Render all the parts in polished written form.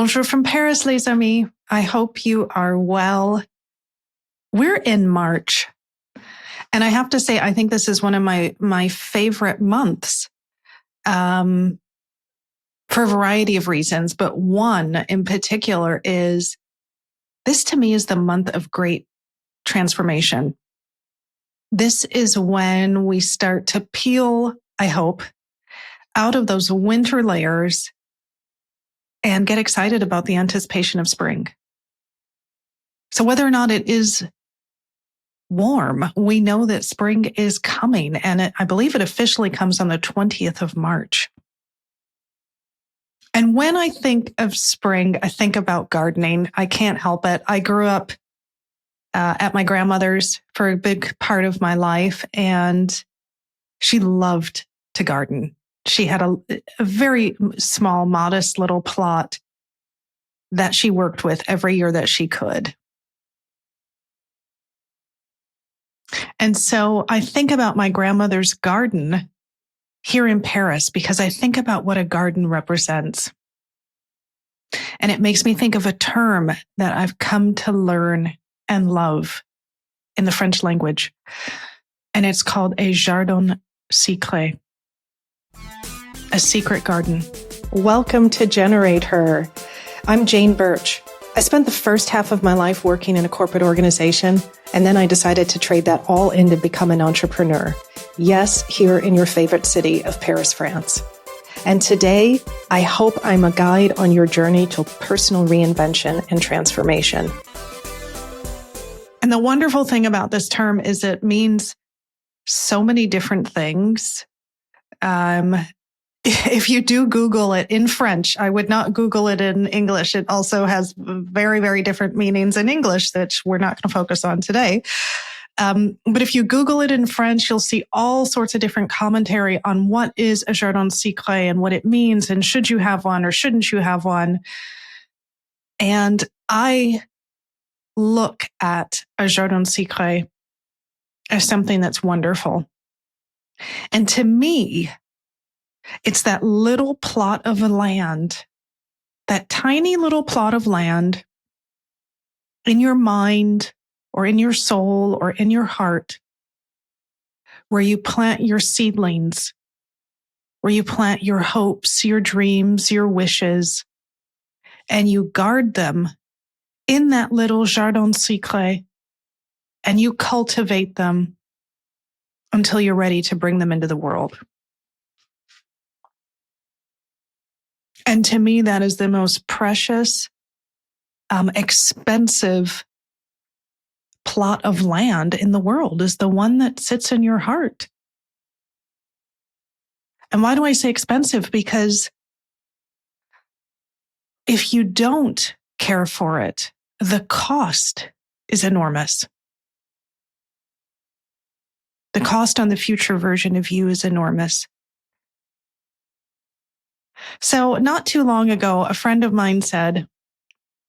Bonjour from Paris, les amis. I hope you are well. We're in March. And I have to say, I think this is one of my favorite months for a variety of reasons. But one in particular is this to me is the month of great transformation. This is when we start to peel, I hope, out of those winter layers and get excited about the anticipation of spring. So whether or not it is warm, we know that spring is coming, and I believe it officially comes on the 20th of March. And when I think of spring, I think about gardening. I can't help it. I grew up at my grandmother's for a big part of my life, and she loved to garden. She had a very small, modest little plot that she worked with every year that she could. And so I think about my grandmother's garden here in Paris because I think about what a garden represents. And it makes me think of a term that I've come to learn and love in the French language. And it's called a Jardin Secret, a secret garden. Welcome to Generate Her. I'm Jane Bertch. I spent the first half of my life working in a corporate organization, and then I decided to trade that all in to become an entrepreneur. Yes, here in your favorite city of Paris, France. And today, I hope I'm a guide on your journey to personal reinvention and transformation. And the wonderful thing about this term is it means so many different things. If you do Google it in French, I would not Google it in English. It also has very, very different meanings in English that we're not going to focus on today. But if you Google it in French, you'll see all sorts of different commentary on what is a Jardin Secret and what it means, and should you have one or shouldn't you have one. And I look at a Jardin Secret as something that's wonderful. And to me, it's that little plot of land, that tiny little plot of land in your mind or in your soul or in your heart, where you plant your seedlings, where you plant your hopes, your dreams, your wishes, and you guard them in that little Jardin Secret, and you cultivate them until you're ready to bring them into the world. And to me, that is the most precious, expensive plot of land in the world, is the one that sits in your heart. And why do I say expensive? Because if you don't care for it, the cost is enormous. The cost on the future version of you is enormous. So not too long ago, a friend of mine said,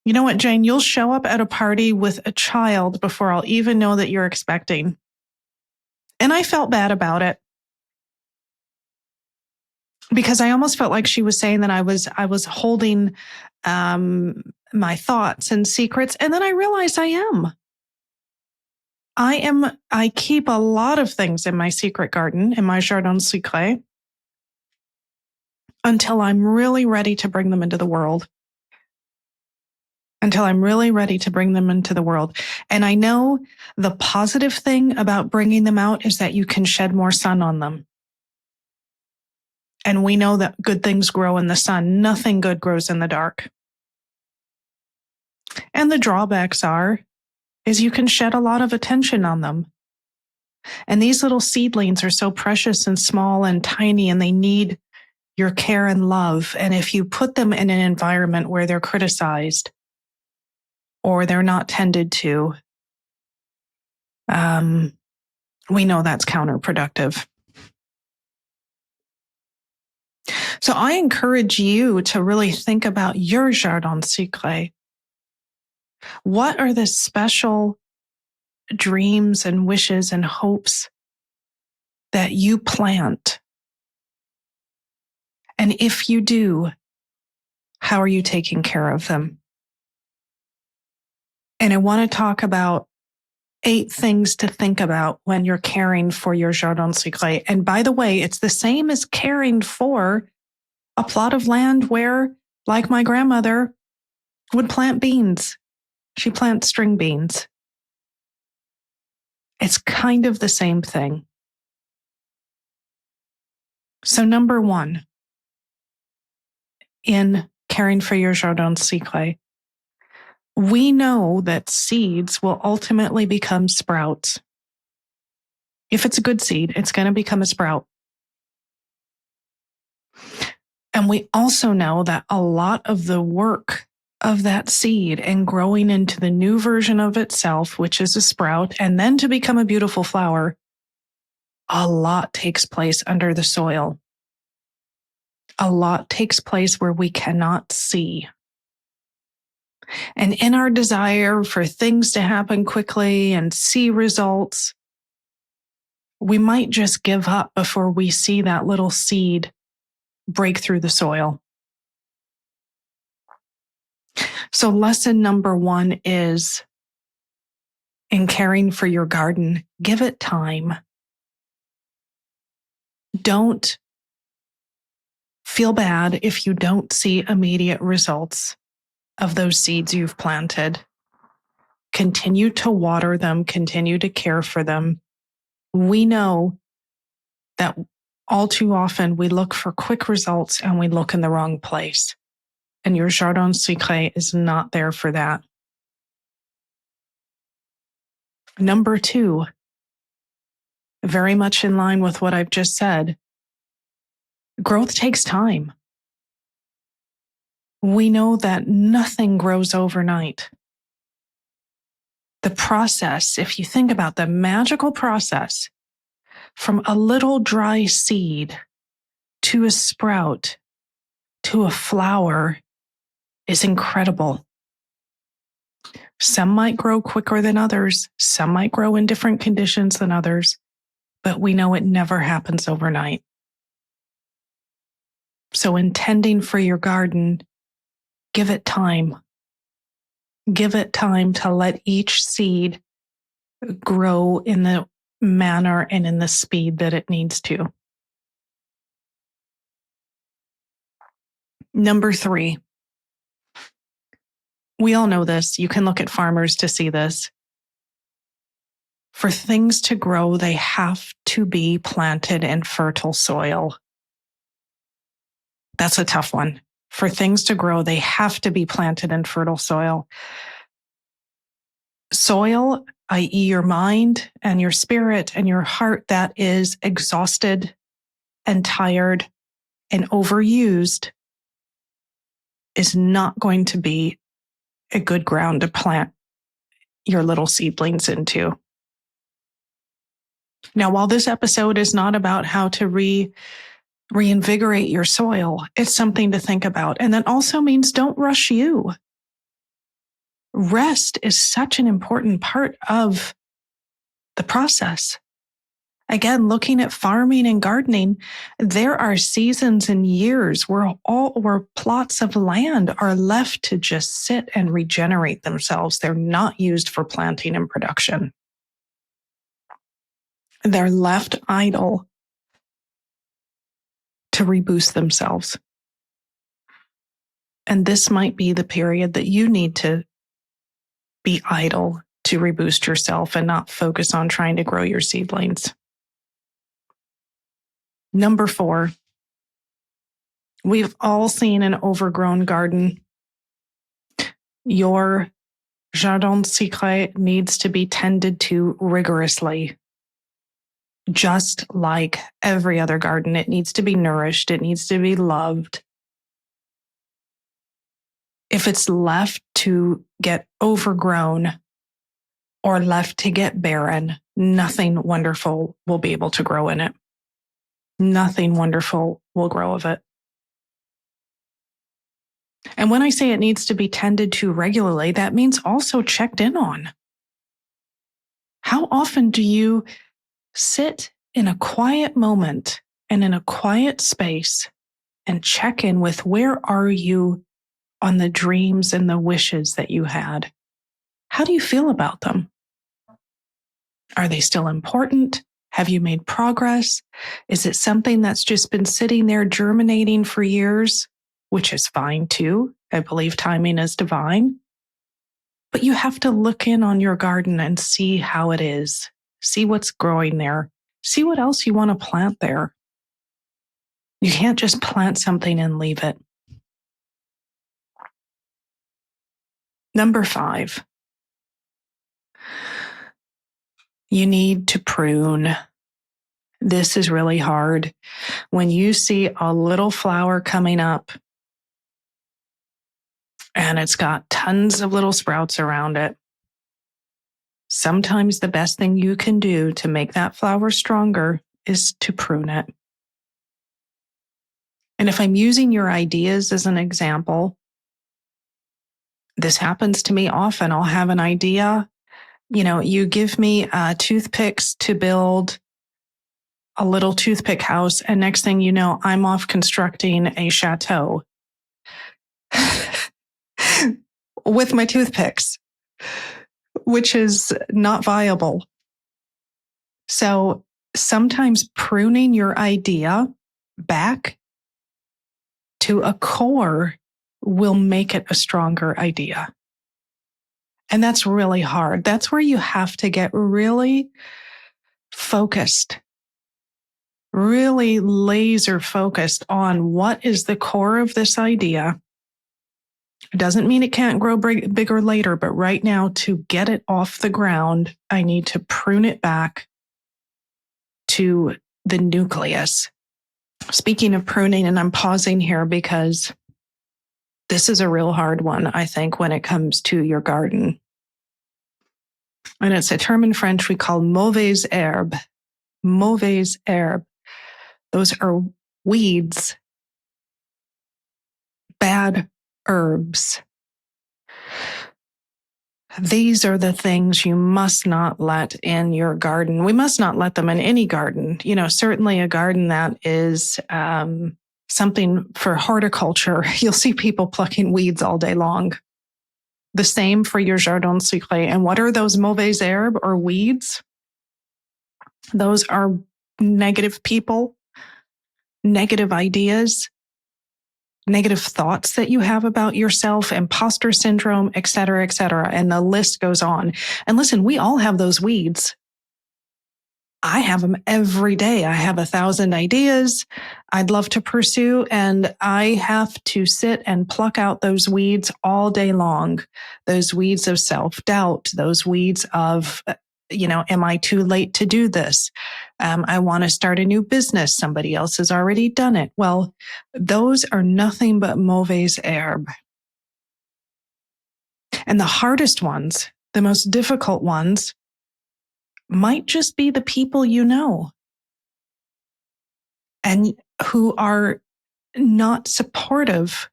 "You know what, Jane, you'll show up at a party with a child before I'll even know that you're expecting." And I felt bad about it because I almost felt like she was saying that I was holding my thoughts and secrets. And then I realized I am. I keep a lot of things in my secret garden, in my Jardin Secret, until I'm really ready to bring them into the world. Until I'm really ready to bring them into the world. And I know the positive thing about bringing them out is that you can shed more sun on them. And we know that good things grow in the sun. Nothing good grows in the dark. And the drawbacks is you can shed a lot of attention on them. And these little seedlings are so precious and small and tiny, and they need your care and love. And if you put them in an environment where they're criticized or they're not tended to, we know that's counterproductive. So I encourage you to really think about your Jardin Secret. What are the special dreams and wishes and hopes that you plant? And if you do, How are you taking care of them? And I want to talk about 8 things to think about when you're caring for your Jardin Secret. And by the way, it's the same as caring for a plot of land where, like my grandmother, would plant beans. She plants string beans. It's kind of the same thing. So number 1, in caring for your Jardin Secret, we know that seeds will ultimately become sprouts. If it's a good seed, it's going to become a sprout. And we also know that a lot of the work of that seed and growing into the new version of itself, which is a sprout, and then to become a beautiful flower, a lot takes place under the soil. A lot takes place where we cannot see. And in our desire for things to happen quickly and see results, we might just give up before we see that little seed break through the soil. So lesson number 1 is, in caring for your garden, give it time. Don't feel bad if you don't see immediate results of those seeds you've planted. Continue to water them, continue to care for them. We know that all too often we look for quick results and we look in the wrong place. And your Jardin Secret is not there for that. Number 2, very much in line with what I've just said, growth takes time. We know that nothing grows overnight. The process, if you think about the magical process from a little dry seed to a sprout to a flower, is incredible. Some might grow quicker than others. Some might grow in different conditions than others, but we know it never happens overnight. So intending for your garden, give it time. Give it time to let each seed grow in the manner and in the speed that it needs to. Number 3, we all know this. You can look at farmers to see this. For things to grow, they have to be planted in fertile soil. That's a tough one. For things to grow, they have to be planted in fertile soil. Soil, i.e., your mind and your spirit and your heart that is exhausted and tired and overused, is not going to be a good ground to plant your little seedlings into. Now, while this episode is not about how to reinvigorate your soil, it's something to think about. And that also means don't rush you. Rest is such an important part of the process. Again, looking at farming and gardening, there are seasons and years where plots of land are left to just sit and regenerate themselves. They're not used for planting and production. They're left idle to reboost themselves. And this might be the period that you need to be idle to reboost yourself and not focus on trying to grow your seedlings. Number 4, we've all seen an overgrown garden. Your Jardin Secret needs to be tended to rigorously. Just like every other garden, it needs to be nourished. It needs to be loved. If it's left to get overgrown or left to get barren, nothing wonderful will be able to grow in it. Nothing wonderful will grow of it. And when I say it needs to be tended to regularly, that means also checked in on. How often do you sit in a quiet moment and in a quiet space and check in with where are you on the dreams and the wishes that you had. How do you feel about them? Are they still important? Have you made progress? Is it something that's just been sitting there germinating for years, which is fine too? I believe timing is divine. But you have to look in on your garden and see how it is. See what's growing there. See what else you want to plant there. You can't just plant something and leave it. Number 5, you need to prune. This is really hard. When you see a little flower coming up and it's got tons of little sprouts around it, sometimes the best thing you can do to make that flower stronger is to prune it. And if I'm using your ideas as an example, this happens to me often. I'll have an idea. You give me toothpicks to build a little toothpick house, and next thing you know, I'm off constructing a chateau with my toothpicks, which is not viable. So sometimes pruning your idea back to a core will make it a stronger idea. And that's really hard. That's where you have to get really focused, really laser focused on what is the core of this idea. It doesn't mean it can't grow bigger later, but right now, to get it off the ground, I need to prune it back to the nucleus. Speaking of pruning, and I'm pausing here because this is a real hard one, I think, when it comes to your garden. And it's a term in French we call mauvaise herbe. Mauvaise herbe. Those are weeds, bad herbs. These are the things you must not let in your garden. We must not let them in any garden. Certainly a garden that is something for horticulture. You'll see people plucking weeds all day long. The same for your Jardin Secret. And what are those mauvaise herbes or weeds? Those are negative people, negative ideas, negative thoughts that you have about yourself, imposter syndrome, et cetera, et cetera. And the list goes on. And listen, we all have those weeds. I have them every day. I have 1,000 ideas I'd love to pursue, and I have to sit and pluck out those weeds all day long. Those weeds of self-doubt, those weeds of, am I too late to do this? I want to start a new business. Somebody else has already done it. Well, those are nothing but mauvaise herbe. And the hardest ones, the most difficult ones, might just be the people you know and who are not supportive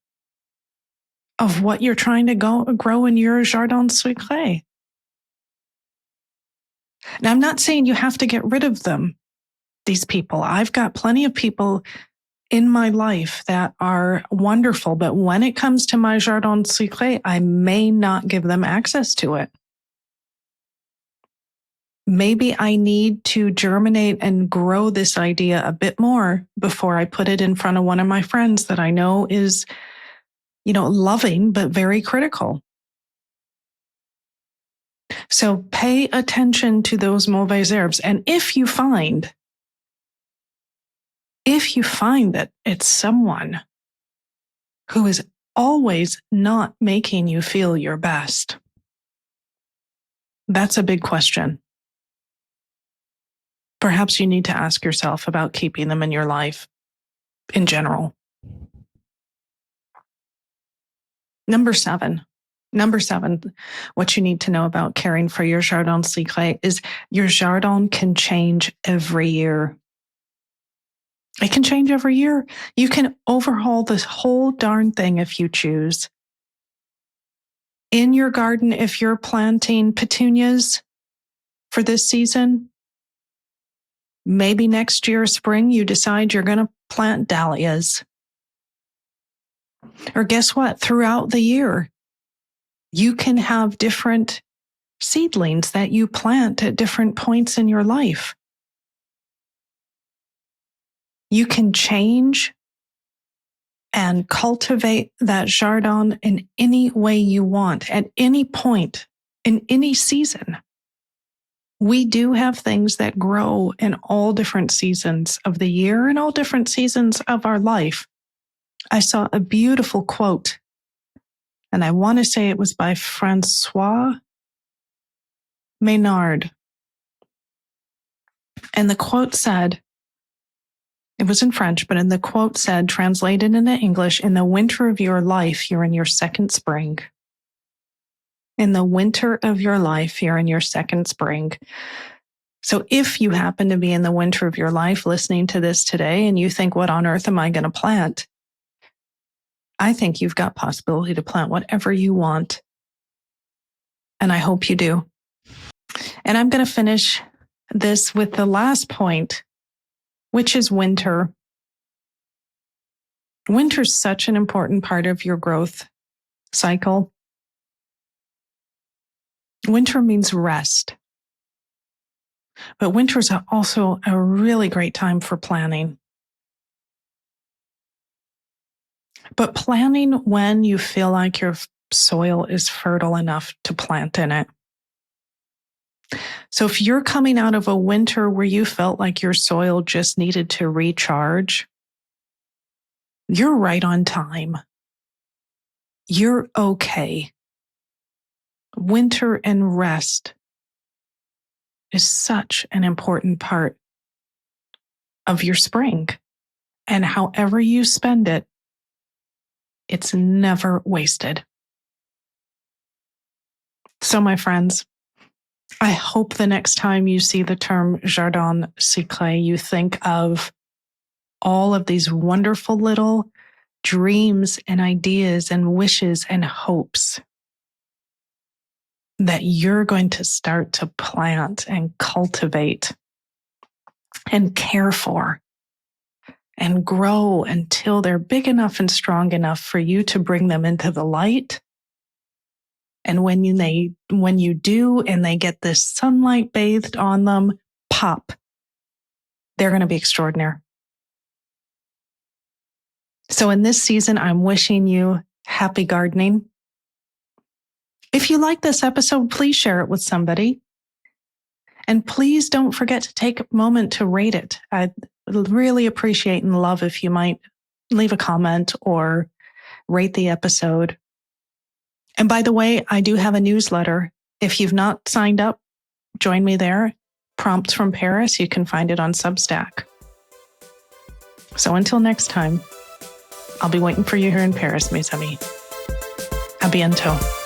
of what you're trying to grow in your Jardin Secret. Now, I'm not saying you have to get rid of them, these people. I've got plenty of people in my life that are wonderful, but when it comes to my Jardin Secret, I may not give them access to it. Maybe I need to germinate and grow this idea a bit more before I put it in front of one of my friends that I know is, loving, but very critical. So pay attention to those mauvaise herbes. And if you find that it's someone who is always not making you feel your best, that's a big question. Perhaps you need to ask yourself about keeping them in your life in general. Number seven, what you need to know about caring for your Jardin Secret is your jardin can change every year. It can change every year. You can overhaul this whole darn thing if you choose. In your garden, if you're planting petunias for this season, maybe next year, spring, you decide you're going to plant dahlias. Or guess what? Throughout the year, you can have different seedlings that you plant at different points in your life. You can change and cultivate that jardin in any way you want, at any point, in any season. We do have things that grow in all different seasons of the year and all different seasons of our life. I saw a beautiful quote, and I want to say it was by Francois Maynard. And the quote said, it was in French, but in the quote said, translated into English, in the winter of your life, you're in your second spring. In the winter of your life, you're in your second spring. So if you happen to be in the winter of your life listening to this today and you think, what on earth am I going to plant? I think you've got possibility to plant whatever you want. And I hope you do. And I'm going to finish this with the last point, which is winter. Winter's such an important part of your growth cycle. Winter means rest. But winter's also a really great time for planning. But planning when you feel like your soil is fertile enough to plant in it. So if you're coming out of a winter where you felt like your soil just needed to recharge, you're right on time. You're okay. Winter and rest is such an important part of your spring. And however you spend it, it's never wasted. So, my friends, I hope the next time you see the term Jardin Secret, you think of all of these wonderful little dreams and ideas and wishes and hopes that you're going to start to plant and cultivate and care for and grow until they're big enough and strong enough for you to bring them into the light. And when you do and they get this sunlight bathed on them, pop, they're going to be extraordinary. So in this season, I'm wishing you happy gardening. If you like this episode, please share it with somebody. And please don't forget to take a moment to rate it. I'd really appreciate and love if you might leave a comment or rate the episode. And by the way, I do have a newsletter. If you've not signed up, join me there. Prompts from Paris. You can find it on Substack. So until next time, I'll be waiting for you here in Paris, mes amis. À bientôt.